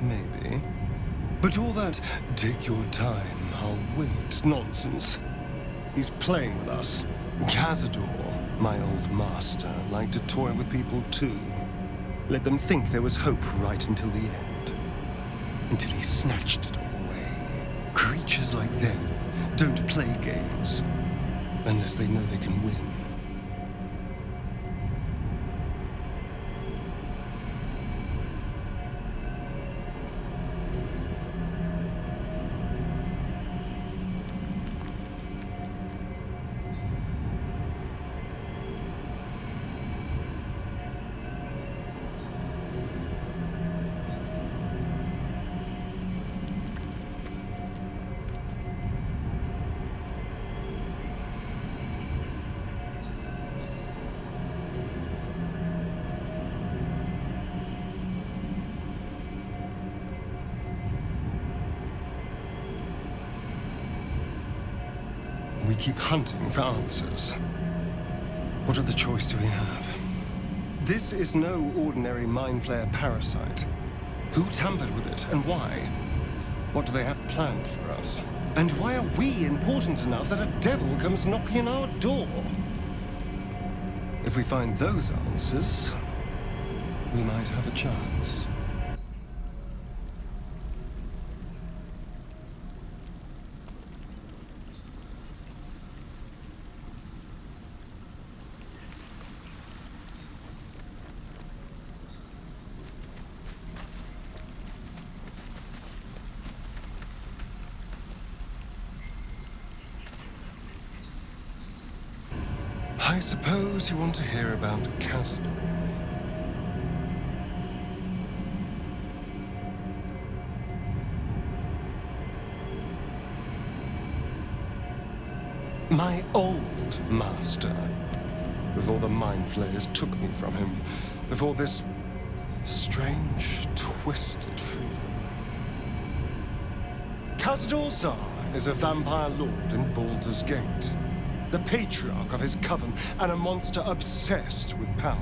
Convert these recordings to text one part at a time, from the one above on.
maybe. But all that take your time, I'll wait nonsense. He's playing with us. Cazador, my old master, liked to toy with people too. Let them think there was hope right until the end. Until he snatched it all away. Creatures like them don't play games. Unless they know they can win. We keep hunting for answers. What other choice do we have? This is no ordinary mind flayer parasite. Who tampered with it, and why? What do they have planned for us? And why are we important enough that a devil comes knocking on our door? If we find those answers, we might have a chance. I suppose you want to hear about Cazador. My old master. Before the mind flayers took me from him. Before this strange, twisted freedom. Cazador Zar is a vampire lord in Baldur's Gate. The patriarch of his coven, and a monster obsessed with power.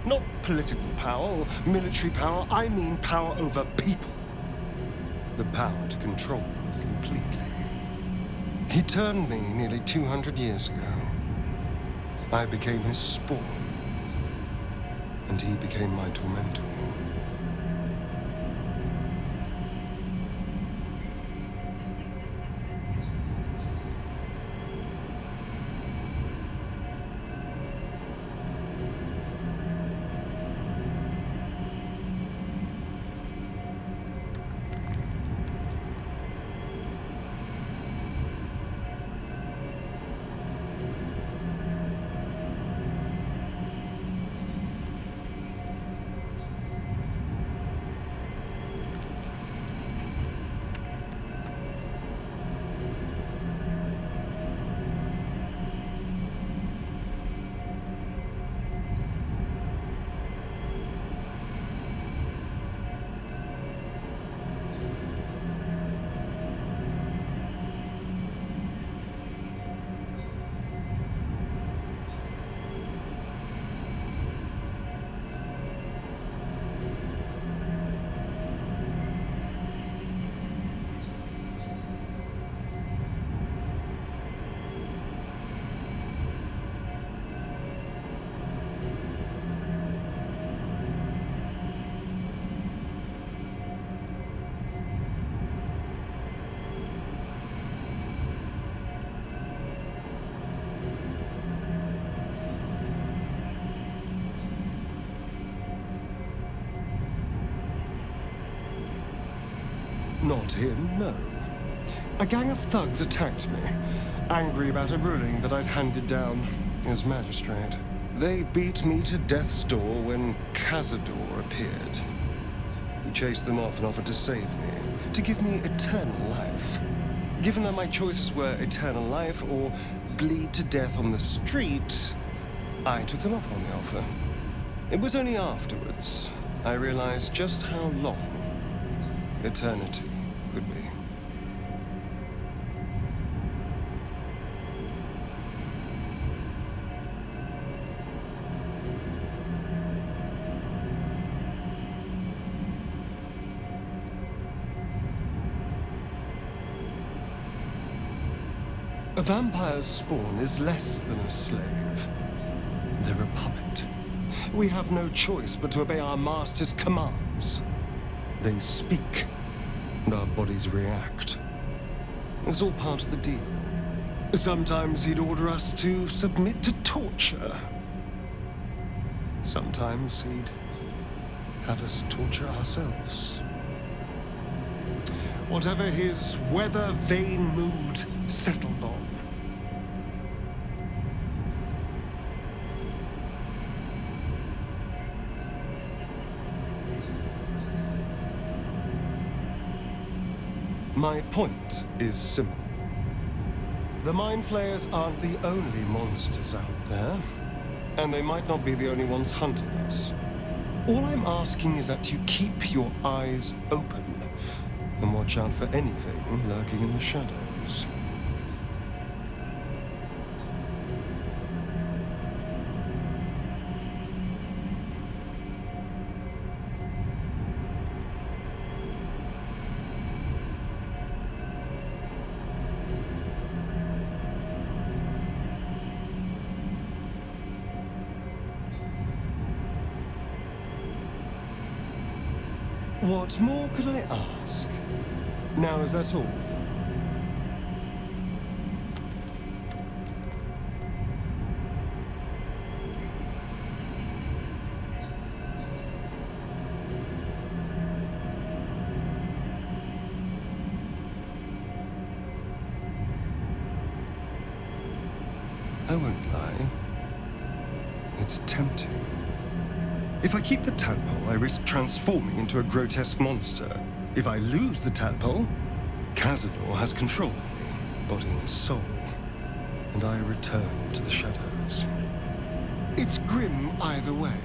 Not political power or military power, I mean power over people. The power to control them completely. He turned me nearly 200 years ago. I became his spawn, and he became my tormentor. Not him, no. A gang of thugs attacked me, angry about a ruling that I'd handed down as magistrate. They beat me to death's door when Cazador appeared. He chased them off and offered to save me, to give me eternal life. Given that my choices were eternal life or bleed to death on the street, I took him up on the offer. It was only afterwards I realized just how long eternity could be. A vampire's spawn is less than a slave. They're a puppet. We have no choice but to obey our master's commands. They speak, and our bodies react. It's all part of the deal. Sometimes he'd order us to submit to torture. Sometimes he'd have us torture ourselves. Whatever his weather-vane mood settled on. My point is simple. The Mind Flayers aren't the only monsters out there, and they might not be the only ones hunting us. All I'm asking is that you keep your eyes open and watch out for anything lurking in the shadows. What more could I ask? Now is that all? I won't lie. It's tempting. If I keep the tadpole, I risk transforming into a grotesque monster. If I lose the tadpole, Cazador has control of me, body and soul, and I return to the shadows. It's grim either way,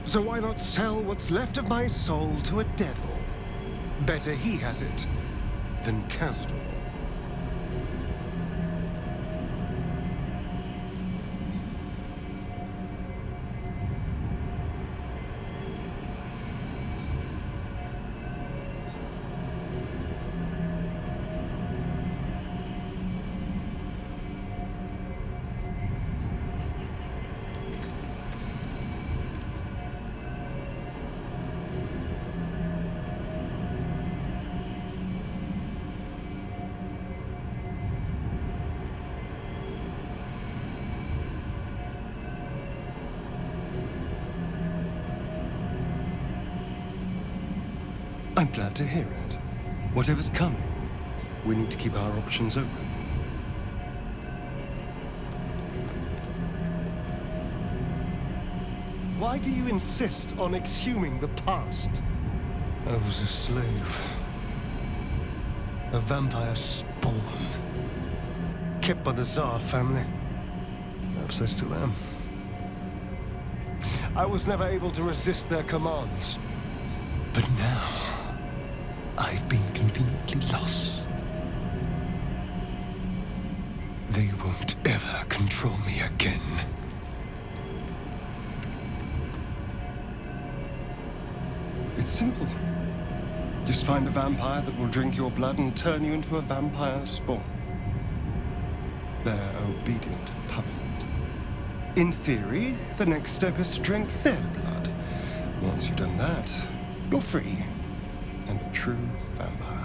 so why not sell what's left of my soul to a devil? Better he has it than Cazador. I'm glad to hear it. Whatever's coming, we need to keep our options open. Why do you insist on exhuming the past? I was a slave. A vampire spawn. Kept by the Tsar family. Perhaps I still am. I was never able to resist their commands. But now, I've been conveniently lost. They won't ever control me again. It's simple. Just find a vampire that will drink your blood and turn you into a vampire spawn. They're obedient puppet. In theory, the next step is to drink their blood. Once you've done that, you're free and a true vampire.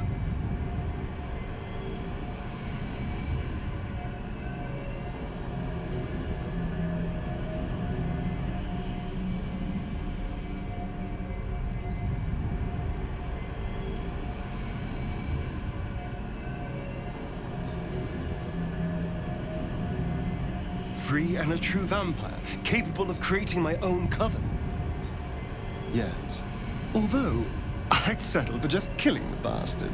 Free and a true vampire, capable of creating my own coven. Yes. Although, I'd settle for just killing the bastard.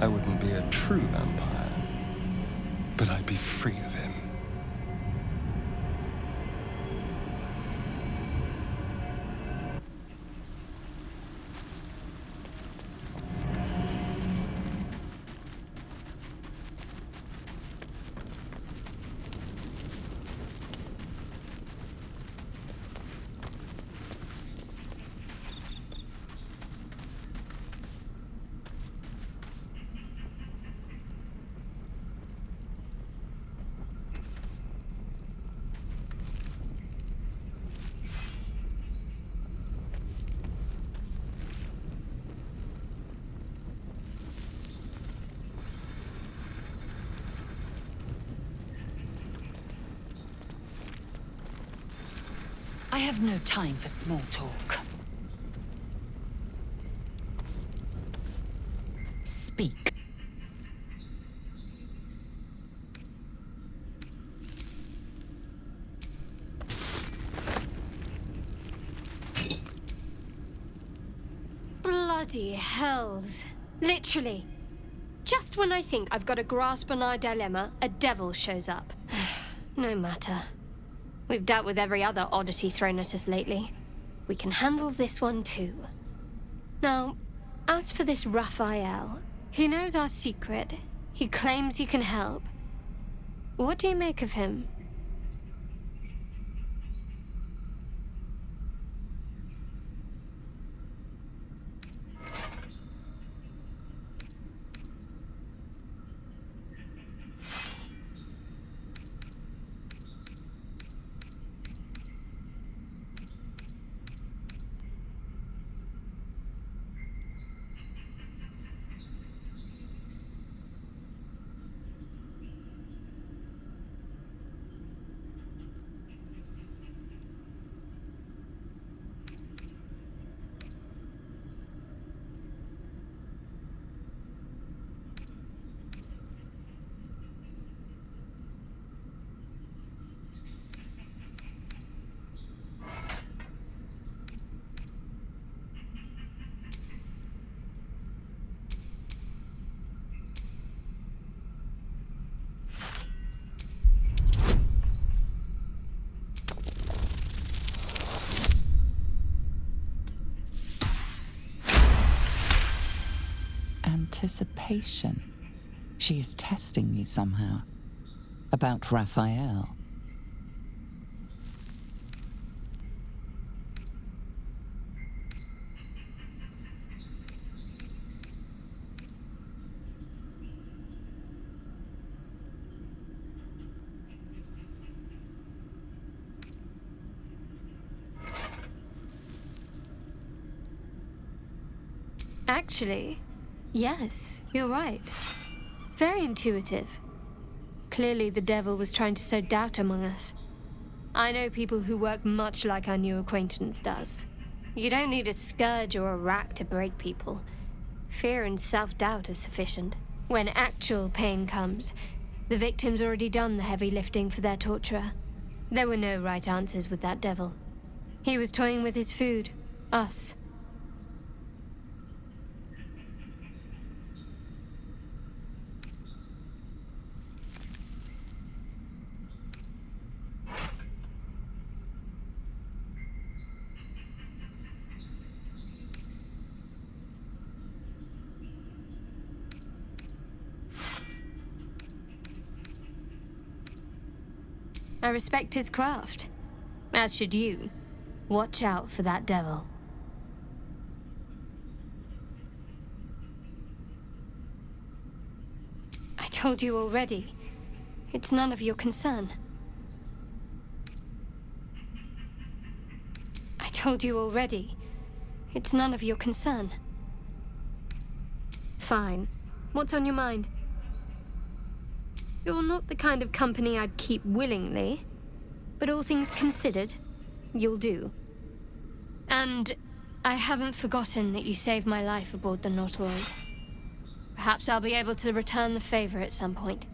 I wouldn't be a true vampire, but I'd be free of him. I've no time for small talk. Speak. Bloody hells. Literally. Just when I think I've got a grasp on our dilemma, a devil shows up. No matter. We've dealt with every other oddity thrown at us lately. We can handle this one too. Now, as for this Raphael, he knows our secret. He claims he can help. What do you make of him? Anticipation. She is testing me somehow. About Raphael. Actually, yes, you're right. Very intuitive. Clearly the devil was trying to sow doubt among us. I know people who work much like our new acquaintance does. You don't need a scourge or a rack to break people. Fear and self-doubt is sufficient. When actual pain comes, the victim's already done the heavy lifting for their torturer. There were no right answers with that devil. He was toying with his food, us. I respect his craft. As should you. Watch out for that devil. I told you already. It's none of your concern. I told you already. It's none of your concern. Fine. What's on your mind? You're not the kind of company I'd keep willingly, but all things considered, you'll do. And I haven't forgotten that you saved my life aboard the Nautiloid. Perhaps I'll be able to return the favor at some point.